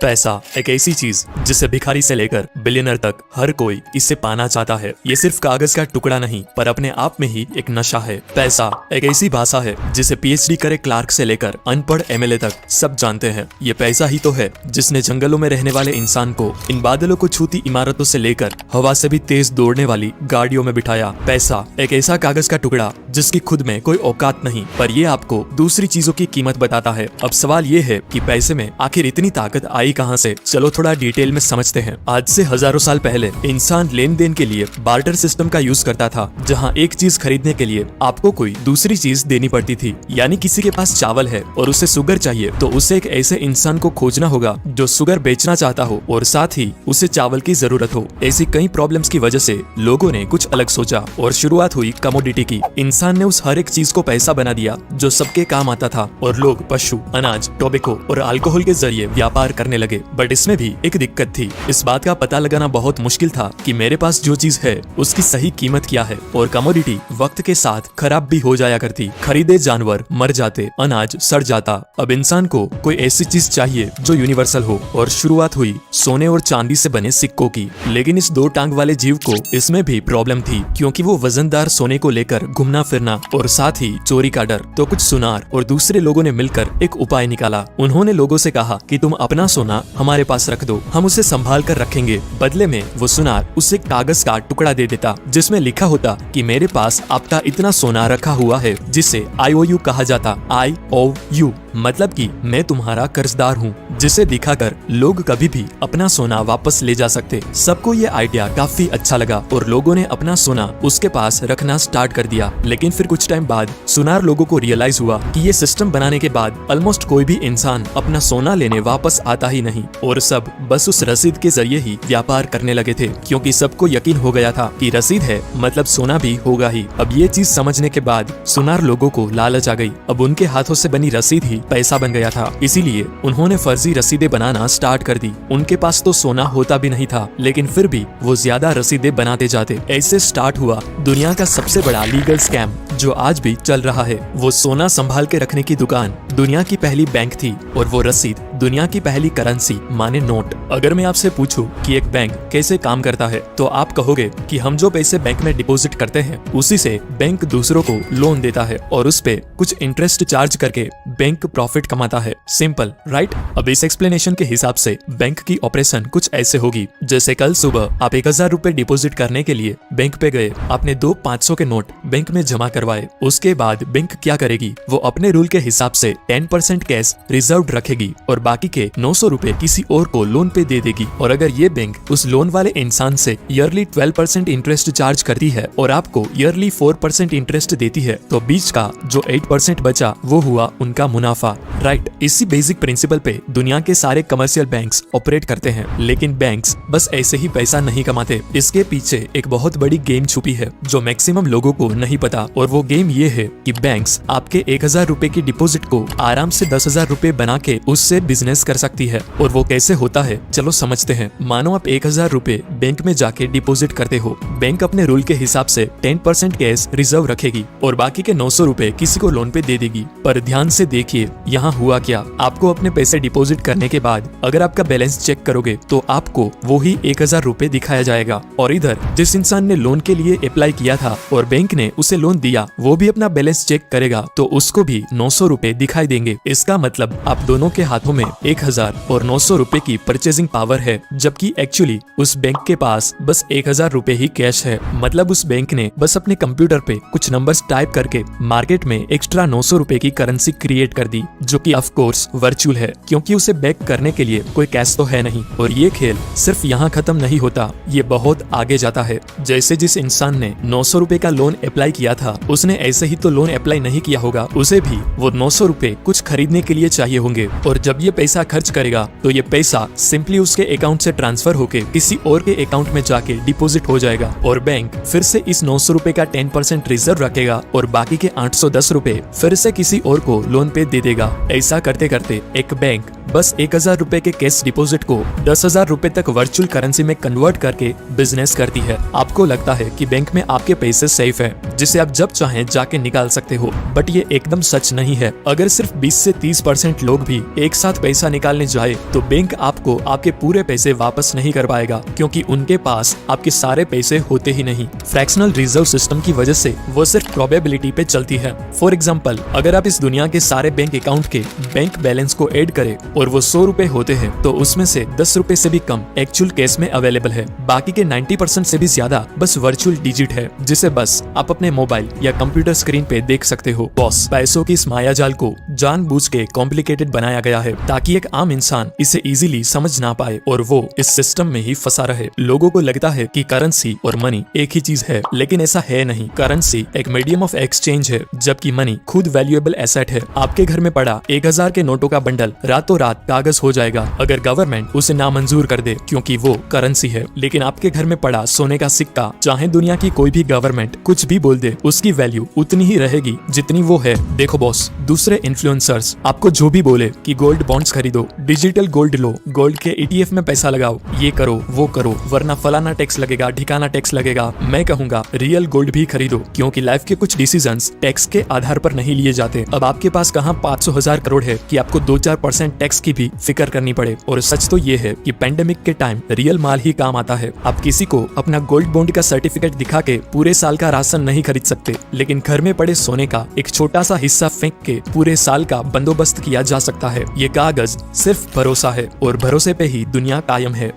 पैसा एक ऐसी चीज जिसे भिखारी से लेकर बिलियनर तक हर कोई इसे पाना चाहता है। ये सिर्फ कागज का टुकड़ा नहीं पर अपने आप में ही एक नशा है। पैसा एक ऐसी भाषा है जिसे पीएचडी करे क्लार्क से लेकर अनपढ़ एमएलए तक सब जानते हैं। ये पैसा ही तो है जिसने जंगलों में रहने वाले इंसान को इन बादलों को छूती इमारतों से लेकर हवा से भी तेज दौड़ने वाली गाड़ियों में बिठाया। पैसा एक ऐसा कागज का टुकड़ा जिसकी खुद में कोई औकात नहीं पर ये आपको दूसरी चीजों की कीमत बताता है। अब सवाल ये है कि पैसे में आखिर इतनी ताकत आई कहां से? चलो थोड़ा डिटेल में समझते हैं। आज से हजारों साल पहले इंसान लेन देन के लिए बार्टर सिस्टम का यूज करता था, जहां एक चीज खरीदने के लिए आपको कोई दूसरी चीज देनी पड़ती थी। यानी किसी के पास चावल है और उसे शुगर चाहिए तो उसे एक ऐसे इंसान को खोजना होगा जो शुगर बेचना चाहता हो और साथ ही उसे चावल की जरूरत हो। ऐसी कई प्रॉब्लम्स की वजह से लोगों ने कुछ अलग सोचा और शुरुआत हुई कमोडिटी की। इंसान ने उस हर एक चीज को पैसा बना दिया जो सबके काम आता था और लोग पशु, अनाज, टोबैको और अल्कोहल के जरिए व्यापार करने लगे। बट इसमें भी एक दिक्कत थी। इस बात का पता लगाना बहुत मुश्किल था कि मेरे पास जो चीज है उसकी सही कीमत क्या है। और कमोडिटी वक्त के साथ खराब भी हो जाया करती। खरीदे जानवर मर जाते, अनाज सड़ जाता। अब इंसान को कोई ऐसी चीज चाहिए जो यूनिवर्सल हो और शुरुआत हुई सोने और चांदी से बने सिक्कों की। लेकिन इस दो टांग वाले जीव को इसमें भी प्रॉब्लम थी, क्योंकि वो वजनदार सोने को लेकर घूमना फिरना और साथ ही चोरी का डर। तो कुछ सुनार और दूसरे लोगों ने मिलकर एक उपाय निकाला। उन्होंने लोगों से कहा कि तुम अपना सोना हमारे पास रख दो, हम उसे संभाल कर रखेंगे। बदले में वो सुनार उसे कागज का टुकड़ा दे देता जिसमें लिखा होता कि मेरे पास आपका इतना सोना रखा हुआ है, जिसे IOU कहा जाता। IOU मतलब कि मैं तुम्हारा कर्जदार हूँ, जिसे दिखाकर लोग कभी भी अपना सोना वापस ले जा सकते। सबको ये आइडिया काफी अच्छा लगा और लोगों ने अपना सोना उसके पास रखना स्टार्ट कर दिया। लेकिन फिर कुछ टाइम बाद सुनार लोगों को रियलाइज हुआ कि ये सिस्टम बनाने के बाद ऑलमोस्ट कोई भी इंसान अपना सोना लेने वापस आता ही नहीं और सब बस उस रसीद के जरिए ही व्यापार करने लगे थे, क्योंकि सबको यकीन हो गया था कि रसीद है मतलब सोना भी होगा ही। अब ये चीज समझने के बाद सुनार लोगों को लालच आ गई। अब उनके हाथों से बनी रसीद ही पैसा बन गया था, इसीलिए उन्होंने फर्जी रसीदें बनाना स्टार्ट कर दी। उनके पास तो सोना होता भी नहीं था, लेकिन फिर भी वो ज्यादा रसीदें बनाते जाते। ऐसे स्टार्ट हुआ दुनिया का सबसे बड़ा लीगल स्कैम जो आज भी चल रहा है। वो सोना संभाल के रखने की दुकान दुनिया की पहली बैंक थी और वो रसीद दुनिया की पहली करेंसी माने नोट। अगर मैं आपसे पूछूं कि एक बैंक कैसे काम करता है तो आप कहोगे कि हम जो पैसे बैंक में डिपॉजिट करते हैं उसी से बैंक दूसरों को लोन देता है और उस पे कुछ इंटरेस्ट चार्ज करके बैंक प्रॉफिट कमाता है। Simple, right? अब इस एक्सप्लेनेशन के हिसाब से बैंक की ऑपरेशन कुछ ऐसे होगी जैसे कल सुबह आप 1000 रुपए डिपॉजिट करने के लिए बैंक पे गए, आपने 2 500 के नोट बैंक में जमा करवाए। उसके बाद बैंक क्या करेगी, वो अपने रूल के हिसाब से 10% कैश रिजर्व रखेगी और बाकी के 900 रुपए किसी और को लोन पे दे देगी। और अगर ये बैंक उस लोन वाले इंसान से ईयरली 12% इंटरेस्ट चार्ज करती है और आपको ईयरली 4% इंटरेस्ट देती है तो बीच का जो 8% बचा वो हुआ उनका मुनाफा, राइट? इसी बेसिक प्रिंसिपल पे दुनिया के सारे कमर्शियल बैंक्स ऑपरेट करते हैं। लेकिन बैंक्स बस ऐसे ही पैसा नहीं कमाते, इसके पीछे एक बहुत बड़ी गेम छुपी है जो मैक्सिमम लोगों को नहीं पता। और वो गेम ये है कि बैंक्स आपके 1000 रुपए की डिपॉजिट को आराम से 10,000 रुपए बना के उससे बिजनेस कर सकती है। और वो कैसे होता है चलो समझते हैं। मानो आप 1000 रुपए बैंक में जाके डिपॉजिट करते हो। बैंक अपने रूल के हिसाब से 10% कैश रिजर्व रखेगी और बाकी के 900 रुपए किसी को लोन पे दे देगी। पर ध्यान से देखिए यहाँ हुआ क्या। आपको अपने पैसे डिपॉजिट करने के बाद अगर आपका बैलेंस चेक करोगे तो आपको वो ही 1000 रुपए दिखाया जाएगा। और इधर जिस इंसान ने लोन के लिए अप्लाई किया था और बैंक ने उसे लोन दिया वो भी अपना बैलेंस चेक करेगा तो उसको भी 900 रुपए दिखाई देंगे। इसका मतलब आप दोनों के हाथों में 1000 और 900 रुपए की परचेजिंग पावर है, जबकि एक्चुअली उस बैंक के पास बस 1000 रुपए ही कैश है। मतलब उस बैंक ने बस अपने कंप्यूटर पे कुछ नंबर्स टाइप करके मार्केट में एक्स्ट्रा 900 रुपए की करेंसी क्रिएट कर दी, जो कि ऑफ कोर्स वर्चुअल है क्योंकि उसे बैक करने के लिए कोई कैश तो है नहीं। और ये खेल सिर्फ यहाँ खत्म नहीं होता, ये बहुत आगे जाता है। जैसे जिस इंसान ने 900 रुपए का लोन अप्लाई किया था उसने ऐसे ही तो लोन अप्लाई नहीं किया होगा, उसे भी वो 900 रुपए कुछ खरीदने के लिए चाहिए होंगे। और जब ये पैसा खर्च करेगा तो ये पैसा सिंपली उसके अकाउंट से ट्रांसफर होके किसी और के अकाउंट में जाके डिपॉजिट हो जाएगा और बैंक फिर से इस 900 रुपए का 10% रिजर्व रखेगा और बाकी के 810 रुपए फिर से किसी और को लोन पे दे देगा। ऐसा करते करते एक बैंक बस 1000 रुपए के कैश डिपॉजिट को 10,000 रुपए तक वर्चुअल करेंसी में कन्वर्ट करके बिजनेस करती है। आपको लगता है कि बैंक में आपके पैसे सेफ है जिसे आप जब चाहें जाके निकाल सकते हो, बट ये एकदम सच नहीं है। अगर सिर्फ 20 से 30% लोग भी एक साथ पैसा निकालने जाए तो बैंक आपको आपके पूरे पैसे वापस नहीं कर पाएगा, क्योंकि उनके पास आपके सारे पैसे होते ही नहीं। फ्रैक्शनल रिजर्व सिस्टम की वजह से वो सिर्फ प्रोबेबिलिटी पे चलती है। फॉर एग्जाम्पल, अगर आप इस दुनिया के सारे बैंक अकाउंट के बैंक बैलेंस को ऐड करें और वो 100 रुपए होते हैं, तो उसमें से 10 रुपए से भी कम एक्चुअल केस में अवेलेबल है। बाकी के 90% से भी ज्यादा बस वर्चुअल डिजिट है, जिसे बस आप अपने मोबाइल या कंप्यूटर स्क्रीन पे देख सकते हो। बॉस, पैसों की इस मायाजाल को जानबूझ के कॉम्प्लिकेटेड बनाया गया है ताकि एक आम इंसान इसे इजीली समझ ना पाए और वो इस सिस्टम में ही फंसा रहे। लोगों को लगता है कि करेंसी और मनी एक ही चीज है, लेकिन ऐसा है नहीं। करेंसी एक मीडियम ऑफ एक्सचेंज है, जबकि मनी खुद वैल्यूएबल एसेट है। आपके घर में पड़ा 1000 के नोटों का बंडल रातों रात कागज हो जाएगा अगर गवर्नमेंट उसे नामंजूर कर दे, क्योंकि वो करेंसी है। लेकिन आपके घर में पड़ा सोने का सिक्का, चाहे दुनिया की कोई भी गवर्नमेंट कुछ भी बोल दे, उसकी वैल्यू उतनी ही रहेगी जितनी वो है। देखो बॉस, दूसरे इन्फ्लुएंसर्स आपको जो भी बोले कि गोल्ड बॉन्ड्स खरीदो, डिजिटल गोल्ड लो, गोल्ड के ETF में पैसा लगाओ, ये करो वो करो, वरना फलाना टैक्स लगेगा, ठिकाना टैक्स लगेगा, मैं कहूंगा रियल गोल्ड भी खरीदो, क्योंकि लाइफ के कुछ डिसीजंस टैक्स के आधार पर नहीं लिए जाते। अब आपके पास कहां 500,000 करोड़ है कि आपको 2-4% टैक्स की भी फिक्र करनी पड़े। और सच तो ये है कि पेंडेमिक के टाइम रियल माल ही काम आता है। आप किसी को अपना गोल्ड बॉन्ड का सर्टिफिकेट दिखा के पूरे साल का राशन नहीं खरीद सकते, लेकिन घर में पड़े सोने का एक छोटा सा हिस्सा फेंक के पूरे साल का बंदोबस्त किया जा सकता है। ये कागज सिर्फ भरोसा है और भरोसे पे ही दुनिया कायम है।